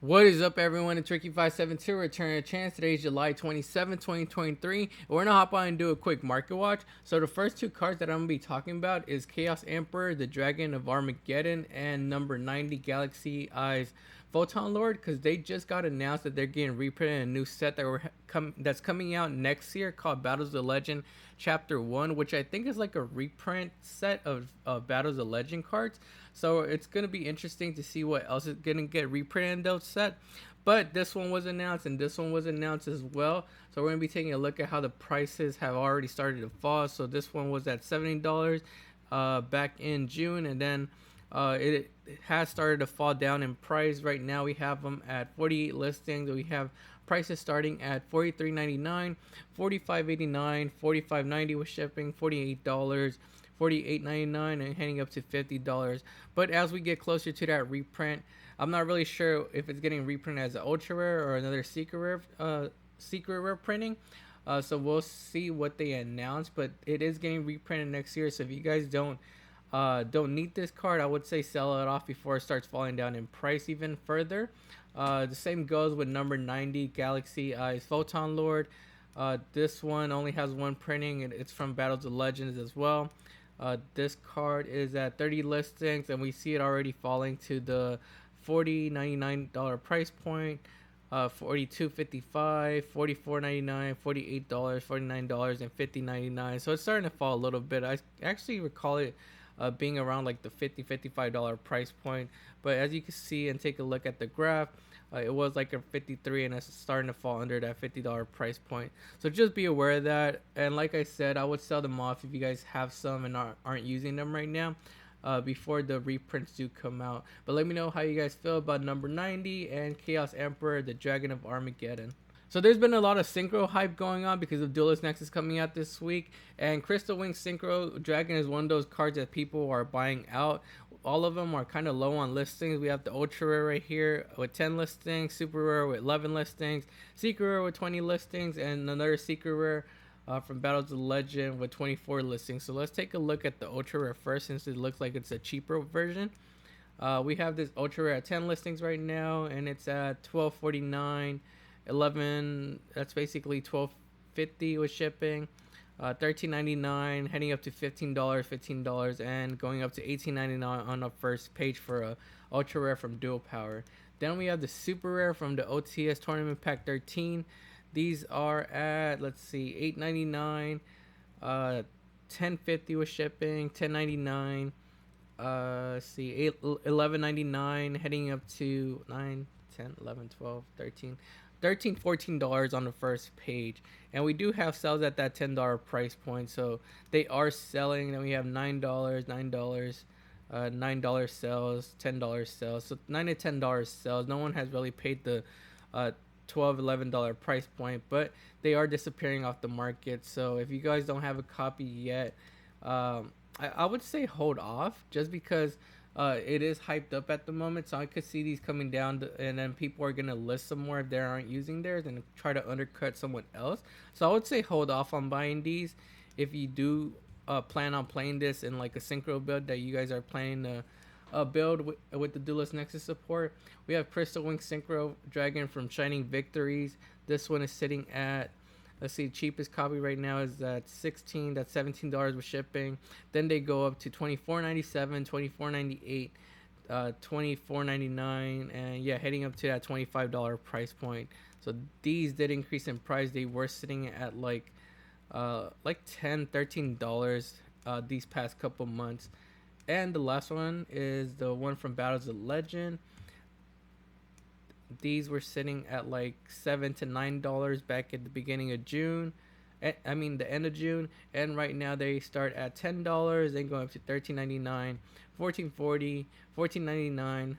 What is up, everyone? It's Ricky572 returning a chance. Today is July 27, 2023. We're gonna hop on and do a quick market watch. So the first two cards that I'm gonna be talking about is Chaos Emperor, the Dragon of Armageddon, and number 90 Galaxy Eyes Photon Lord, because they just got announced that they're getting reprinted in a new set that's coming out next year called Battles of the Legend Chapter 1, which I think is like a reprint set of Battles of Legend cards. So it's going to be interesting to see what else is going to get reprinted in those set. But this one was announced and this one was announced as well. So we're going to be taking a look at how the prices have already started to fall. So this one was at $70 back in June, and then it has started to fall down in price. Right now we have them at 48 listings. We have prices starting at $43.99, $45.89, $45.90 with shipping, $48, $48.99, and heading up to $50. But as we get closer to that reprint, I'm not really sure if it's getting reprinted as an ultra rare or another secret rare printing. So we'll see what they announce, but it is getting reprinted next year. So if you guys don't need this card, I would say sell it off before it starts falling down in price even further. The same goes with number 90 Galaxy Eyes Photon Lord. This one only has one printing, and it's from Battles of Legends as well. This card is at 30 listings, and we see it already falling to the $40.99 price point. $42.55, $44.99, $48, $49, and $50.99. So it's starting to fall a little bit. I actually recall it being around like the $50-$55 price point. But as you can see and take a look at the graph, it was like a 53, and it's starting to fall under that $50 price point. So just be aware of that. And like I said, I would sell them off if you guys have some and aren't using them right now. Before the reprints do come out. But let me know how you guys feel about number 90 and Chaos Emperor, the Dragon of Armageddon. So there's been a lot of synchro hype going on because of Duelist Nexus coming out this week, and Crystal Wing Synchro Dragon is one of those cards that people are buying out. All of them are kind of low on listings. We have the Ultra Rare right here with 10 listings, Super Rare with 11 listings, Secret Rare with 20 listings, and another Secret Rare from Battles of Legend with 24 listings. So let's take a look at the Ultra Rare first, since it looks like it's a cheaper version. We have this Ultra Rare at 10 listings right now, and it's at $12.49. 11, that's basically $12.50 with shipping. $13.99, heading up to $15, and going up to $18.99 on the first page for a Ultra Rare from Dual Power. Then we have the Super Rare from the OTS Tournament Pack 13. These are at, let's see, $8.99, $10.50 with shipping, $10.99, see, $11.99, heading up to 9, 10, 11, 12, 13, $14 on the first page. And we do have sales at that $10 price point, so they are selling. Then we have $9, $9 sales, $10 sales, so $9 to $10 sales. No one has really paid the $12, $11 price point, but they are disappearing off the market. So if you guys don't have a copy yet, I would say hold off, just because it is hyped up at the moment. So I could see these coming down, and then people are gonna list some more if they aren't using theirs and try to undercut someone else. So I would say hold off on buying these if you do plan on playing this in like a synchro build that you guys are planning to build with the Duelist Nexus support. We have Crystal Wing Synchro Dragon from Shining Victories. This one is sitting at, let's see, cheapest copy right now is at 16. That's $17 with shipping. Then they go up to $24.97, $24.98, $24.99, and yeah, heading up to that $25 price point. So these did increase in price. They were sitting at like $10, $13 these past couple months. And the last one is the one from Battles of Legend. These were sitting at like $7 to $9 back at the beginning of June. I mean the end of June, and right now they start at $10, then go up to $13.99, $14.40, $14.99.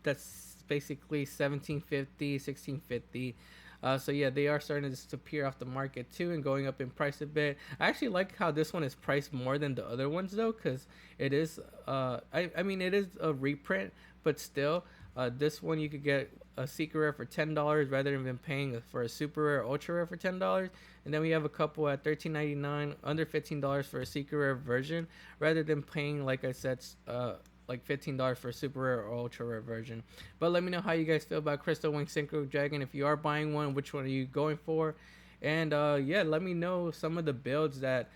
That's basically $17.50, $16.50. So yeah, they are starting to disappear off the market too, and going up in price a bit. I actually like how this one is priced more than the other ones though, because it is I mean it is a reprint, but still this one you could get a secret rare for $10 rather than paying for a super rare or ultra rare for $10. And then we have a couple at $13.99, under $15 for a secret rare version, rather than paying, like I said, like $15 for super rare or ultra rare version. But let me know how you guys feel about Crystal Wing Synchro Dragon. If you are buying one, which one are you going for? And yeah, let me know some of the builds that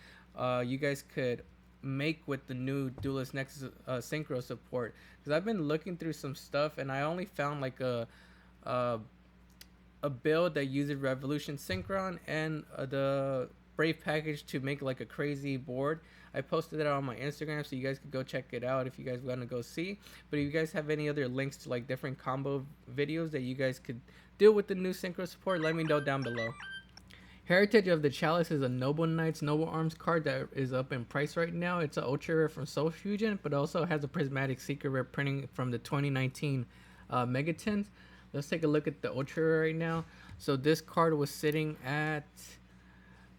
you guys could make with the new Duelist Nexus synchro support, because I've been looking through some stuff and I only found like a a build that uses Revolution Synchron and the Brave package to make like a crazy board. I posted that on my Instagram, so you guys could go check it out if you guys want to go see. But if you guys have any other links to like different combo videos that you guys could do with the new synchro support, let me know down below. Heritage of the Chalice is a Noble Knights Noble Arms card that is up in price right now. It's an ultra rare from Soul Fusion, but also has a prismatic secret rare printing from the 2019 Megatins. Let's take a look at the ultra rare right now. So this card was sitting at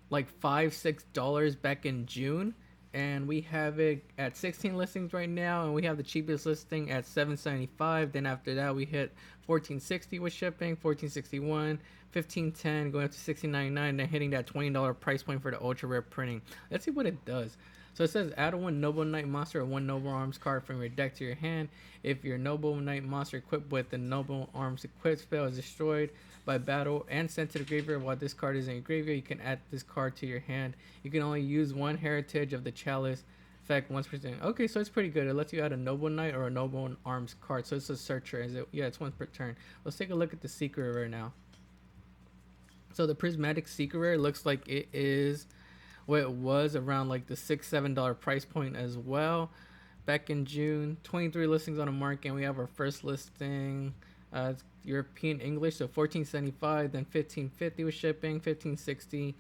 like $5-6 back in June, and we have it at 16 listings right now, and we have the cheapest listing at $7.75. Then after that we hit $14.60 with shipping, $14.61, $15.10, going up to $16.99, then hitting that $20 price point for the ultra rare printing. Let's see what it does. So it says add one Noble Knight monster or one Noble Arms card from your deck to your hand. If your Noble Knight monster equipped with the Noble Arms equipped spell is destroyed by battle and sent to the graveyard while this card is in your graveyard, you can add this card to your hand. You can only use one Heritage of the Chalice effect once per turn. Okay, so it's pretty good. It lets you add a Noble Knight or a Noble Arms card. So it's a searcher. Is it? Yeah, it's once per turn. Let's take a look at the secret rare now. So the prismatic secret rare looks like it is what it was around like the $6-7 price point as well back in June. 23 listings on the market, and we have our first listing, it's European English, so $14.75, then $15.50 with shipping, $15.60,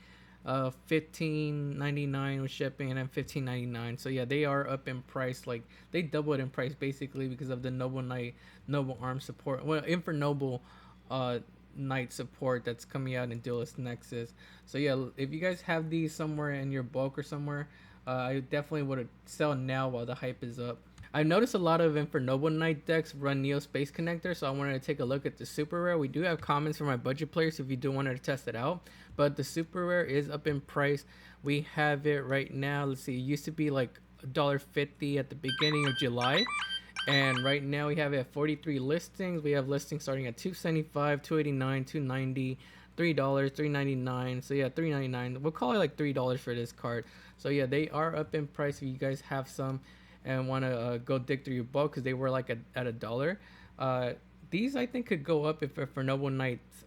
$15.99 with shipping, and then $15.99. So yeah, they are up in price. Like they doubled in price basically because of the Noble Knight Noble Arm support, well, Infernoble Knight support that's coming out in Duelist Nexus. So yeah, if you guys have these somewhere in your bulk or somewhere, I definitely would sell now while the hype is up. I noticed a lot of Infernoble Knight decks run Neo Space Connector, so I wanted to take a look at the super rare. We do have comments for my budget players if you do want to test it out, but the super rare is up in price. We have it right now. Let's see, it used to be like $1.50 at the beginning of July, and right now we have it at 43 listings. We have listings starting at $2.75, $2.89, $2.90, $3, $3.99. So yeah, $3.99. We'll call it like $3 for this card. So yeah, they are up in price if you guys have some and want to go dig through your bulk, because they were like at $1. These I think could go up if for Noble Knights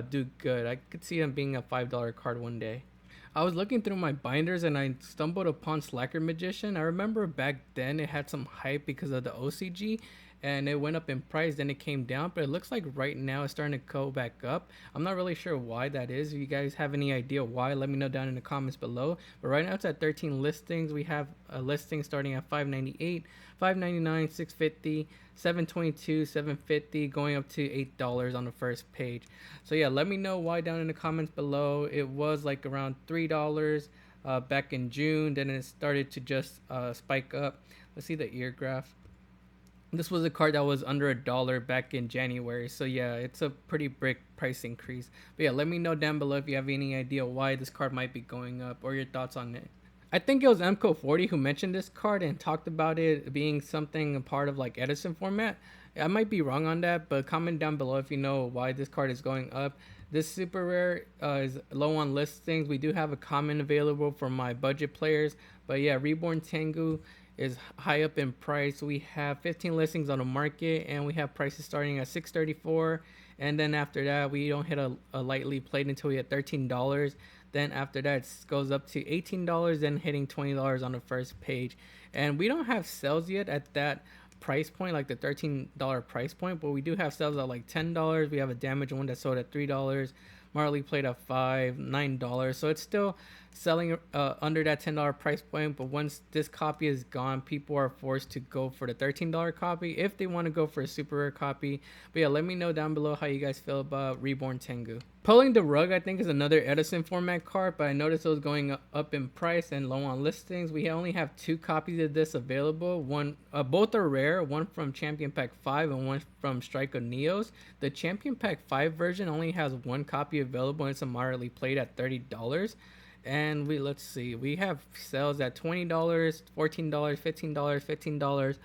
do good. I could see them being a $5 card one day. I was looking through my binders and I stumbled upon Slacker Magician. I remember back then it had some hype because of the OCG, and it went up in price, then it came down, but it looks like right now it's starting to go back up. I'm not really sure why that is. If you guys have any idea why, let me know down in the comments below. But right now it's at 13 listings. We have a listing starting at $5.98, $5.99, $6.50, $7.22, $7.50, going up to $8 on the first page. So yeah, let me know why down in the comments below. It was like around $3 back in June, then it started to just spike up. Let's see the ear graph. This was a card that was under $1 back in January. So yeah, it's a pretty big price increase. But yeah, let me know down below if you have any idea why this card might be going up or your thoughts on it. I think it was MCO40 who mentioned this card and talked about it being something a part of like Edison format. I might be wrong on that, but comment down below if you know why this card is going up. This super rare is low on listings. We do have a common available for my budget players. But yeah, Reborn Tengu is high up in price. We have 15 listings on the market, and we have prices starting at $6.34, and then after that we don't hit a lightly played until we hit $13. Then after that it goes up to $18, then hitting $20 on the first page. And we don't have sales yet at that price point, like the $13 price point, but we do have sales at like $10. We have a damaged one that sold at $3, Marley played at $5, $9. So it's still selling under that $10 price point. But once this copy is gone, people are forced to go for the $13 copy if they want to go for a super rare copy. But yeah, let me know down below how you guys feel about Reborn Tengu. Pulling the Rug, I think, is another Edison format card, but I noticed it was going up in price and low on listings. We only have 2 copies of this available. Both are rare, one from Champion Pack 5 and one from Strike of Neos. The Champion Pack 5 version only has 1 copy available, and it's moderately played at $30. And we have sales at $20, $14, $15, $15.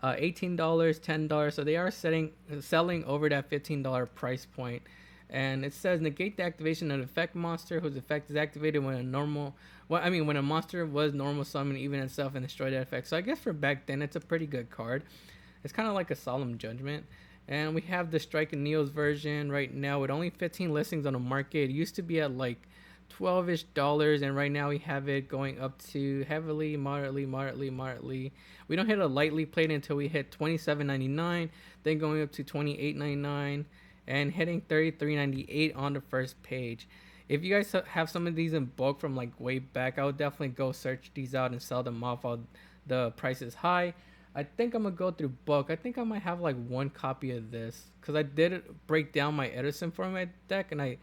$18, $10. So they are selling over that $15 price point. And it says negate the activation of an effect monster whose effect is activated when a normal, well, I mean, when a monster was normal summon even itself and destroy that effect. So I guess for back then, it's a pretty good card. It's kind of like a solemn judgment. And we have the Strike and Neos version right now with only 15 listings on the market. It used to be at like 12-ish dollars, and right now we have it going up to heavily, moderately. We don't hit a lightly plate until we hit $27.99, then going up to $28.99 and hitting $33.98 on the first page. If you guys have some of these in bulk from like way back, I would definitely go search these out and sell them off while the price is high. I think I'm gonna go through bulk. I think I might have like one copy of this because I did break down my Edison format deck, and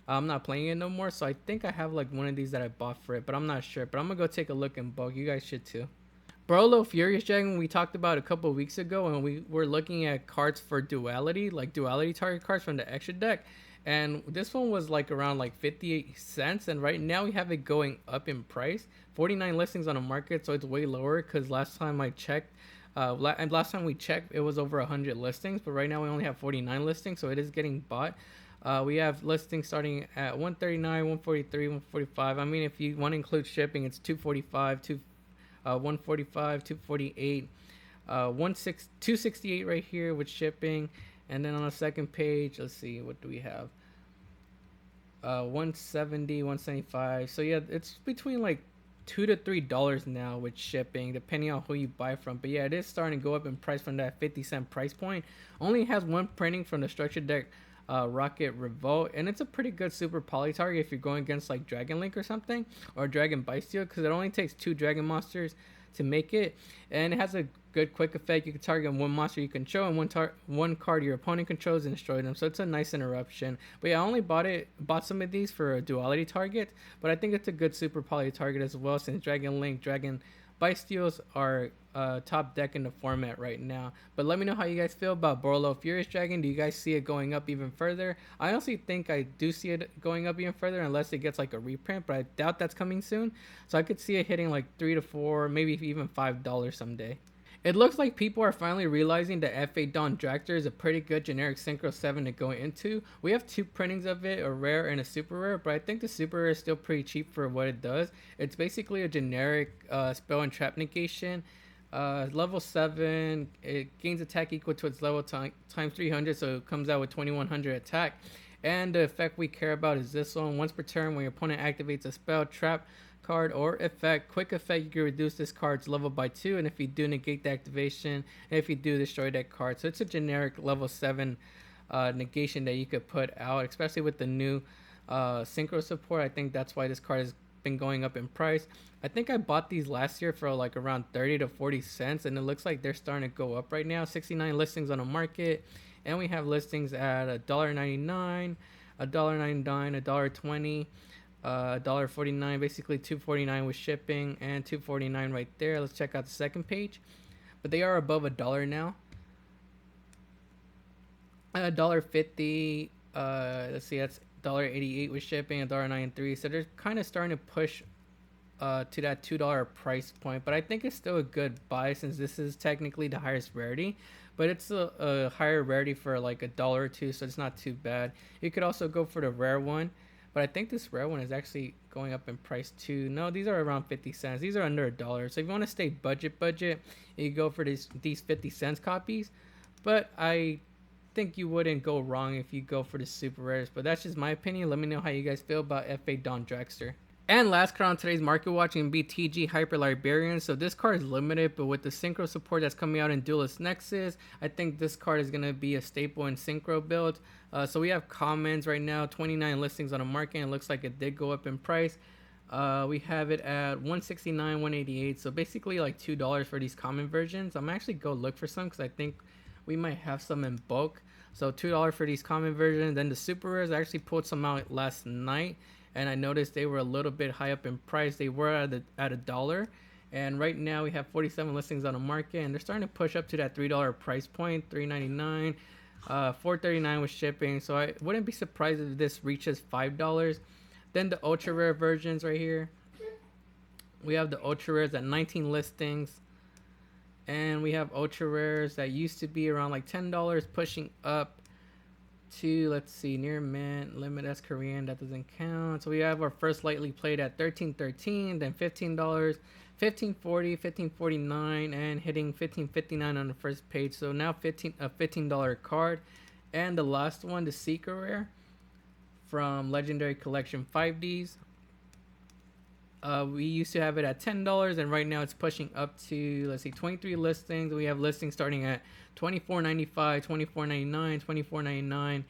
I'm not playing it no more. So I think I have like one of these that I bought for it, but I'm not sure. But I'm gonna go take a look in bulk. You guys should too. Brolo Furious Dragon we talked about a couple of weeks ago, and we were looking at cards for duality, like duality target cards from the extra deck. And this one was like around like 58 cents, and right now we have it going up in price. 49 listings on the market, so it's way lower because last time I checked, and last time we checked, it was over 100 listings, but right now we only have 49 listings, so it is getting bought. We have listings starting at 139, 143, 145. I mean, if you want to include shipping, it's 245, 145, 248, 268 right here with shipping. And then on the second page, let's see, what do we have? 170, 175. So yeah, it's between like $2 to $3 now with shipping, depending on who you buy from. But yeah, it is starting to go up in price from that 50-cent price point. Only has one printing from the structure deck, Rocket Revolt, and it's a pretty good super poly target if you're going against like Dragon Link or something, or Dragon Bysteel, because it only takes 2 dragon monsters to make it, and it has a good quick effect. You can target one monster you control and one card your opponent controls and destroy them. So it's a nice interruption. But yeah, I only bought some of these for a duality target, but I think it's a good super poly target as well, since Dragon Link, Dragon Bysteals are top deck in the format right now. But let me know how you guys feel about Borlo Furious Dragon. Do you guys see it going up even further? I honestly think I do see it going up even further unless it gets like a reprint, but I doubt that's coming soon. So I could see it hitting like $3 to $4, maybe even $5 someday. It looks like people are finally realizing that F8 Dawn Dragster is a pretty good generic Synchro 7 to go into. We have 2 printings of it, a rare and a super rare, but I think the super rare is still pretty cheap for what it does. It's basically a generic spell and trap negation. Level 7, it gains attack equal to its level times 300, so it comes out with 2100 attack. And the effect we care about is this one. Once per turn, when your opponent activates a spell, trap, card, or effect, quick effect, you can reduce this card's level by 2, and if you do, negate the activation, and if you do, destroy that card. So it's a generic level 7 negation that you could put out, especially with the new synchro support. I think that's why this card has been going up in price. I think I bought these last year for like around 30 to 40 cents, and it looks like they're starting to go up right now. 69 listings on the market, and we have listings at $1.99, $1.99, $1.20, $1.49, basically $2.49 with shipping, and $2.49 right there. Let's check out the second page, but they are above $1 now. $1.50, let's see, that's $1.88 with shipping, $1.93. So they're kind of starting to push to that $2 price point, but I think it's still a good buy since this is technically the highest rarity, but it's a higher rarity for like $1 or $2, so it's not too bad. You could also go for the rare one, but I think this rare one is actually going up in price too. No, these are around 50 cents. These are under $1. So if you want to stay budget, you go for these 50 cents copies. But I think you wouldn't go wrong if you go for the super rares. But that's just my opinion. Let me know how you guys feel about F8 Dawn Dragster. And last card on today's market watch can be TG Hyper Librarian. So this card is limited, but with the synchro support that's coming out in Duelist Nexus, I think this card is going to be a staple in synchro build. So we have commons right now, 29 listings on the market, and it looks like it did go up in price. We have it at 169, 188, so basically like $2 for these common versions. I'm actually go look for some because I think we might have some in bulk. So $2 for these common versions. Then the super rares, I actually pulled some out last night, and I noticed they were a little bit high up in price. They were at $1, and right now we have 47 listings on the market, and they're starting to push up to that $3 price point, $3.99, $4.39 with shipping. So I wouldn't be surprised if this reaches $5. Then the ultra rare versions right here, we have the ultra rares at 19 listings, And we have ultra rares that used to be around like $10, pushing up to, let's see, near mint, limit, that's Korean, that doesn't count. So we have our first lightly played at $13.13, then $15, $15.40, $15.49, and hitting $15.59 on the first page. So now a $15 card. And the last one, the Secret Rare from Legendary Collection 5Ds. We used to have it at $10, and right now it's pushing up to, let's see, 23 listings. We have listings starting at $24.95, $24.99, $24.99,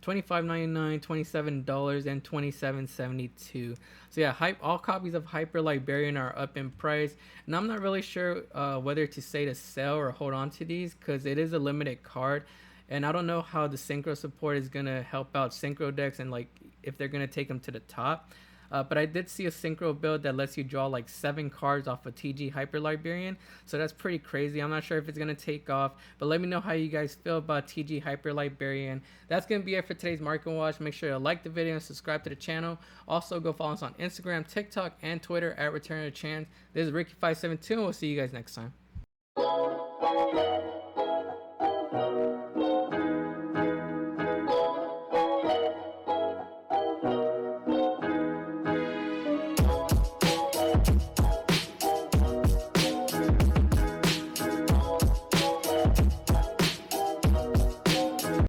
$25.99, $27, and $27.72. So yeah, all copies of Hyper Librarian are up in price, and I'm not really sure whether to say to sell or hold on to these because it is a limited card, and I don't know how the synchro support is gonna help out synchro decks and like if they're gonna take them to the top. But I did see a synchro build that lets you draw like 7 cards off a TG Hyper Librarian. So that's pretty crazy. I'm not sure if it's going to take off. But let me know how you guys feel about TG Hyper Librarian. That's going to be it for today's Market Watch. Make sure to like the video and subscribe to the channel. Also, go follow us on Instagram, TikTok, and Twitter at Return of the Chance. This is Ricky572, and we'll see you guys next time.